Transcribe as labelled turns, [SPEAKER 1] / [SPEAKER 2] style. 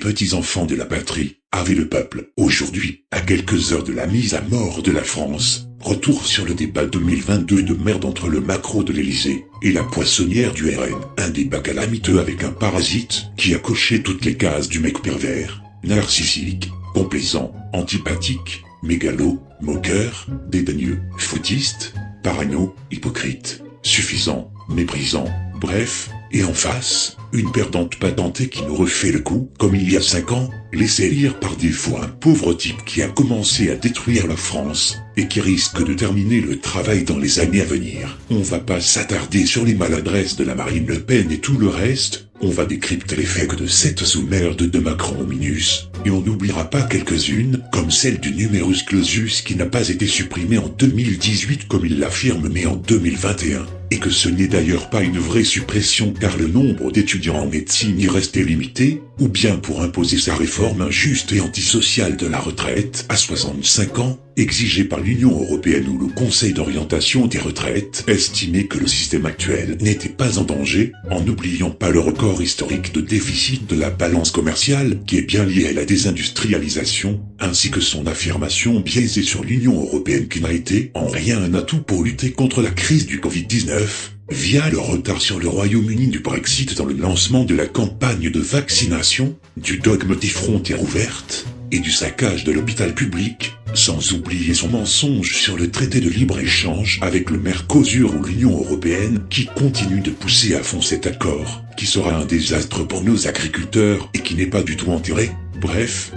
[SPEAKER 1] petits-enfants de la patrie, avec le peuple. Aujourd'hui, à quelques heures de la mise à mort de la France, retour sur le débat 2022 de merde entre le Macron de l'Élysée et la poissonnière du RN. Un débat calamiteux avec un parasite qui a coché toutes les cases du mec pervers, narcissique, complaisant, antipathique, mégalo, moqueur, dédaigneux, foutiste, parano, hypocrite, suffisant, méprisant, bref, et en face, une perdante patentée qui nous refait le coup, comme il y a 5 ans, laissé lire par défaut un pauvre type qui a commencé à détruire la France, et qui risque de terminer le travail dans les années à venir. On va pas s'attarder sur les maladresses de la Marine Le Pen et tout le reste, on va décrypter les fakes de cette sous-merde de Macron au Minus, et on n'oubliera pas quelques-unes, comme celle du numerus clausus qui n'a pas été supprimé en 2018 comme il l'affirme mais en 2021, et que ce n'est d'ailleurs pas une vraie suppression car le nombre d'étudiants en médecine y restait limité, ou bien pour imposer sa réforme injuste et antisociale de la retraite à 65 ans, exigée par l'Union européenne ou le Conseil d'orientation des retraites estimait que le système actuel n'était pas en danger, en n'oubliant pas le record historique de déficit de la balance commerciale qui est bien lié à la désindustrialisation, ainsi que son affirmation biaisée sur l'Union européenne qui n'a été en rien un atout pour lutter contre la crise du Covid-19, via le retard sur le Royaume-Uni du Brexit dans le lancement de la campagne de vaccination, du dogme des frontières ouvertes, et du saccage de l'hôpital public, sans oublier son mensonge sur le traité de libre-échange avec le Mercosur ou l'Union européenne qui continue de pousser à fond cet accord, qui sera un désastre pour nos agriculteurs et qui n'est pas du tout enterré. Bref,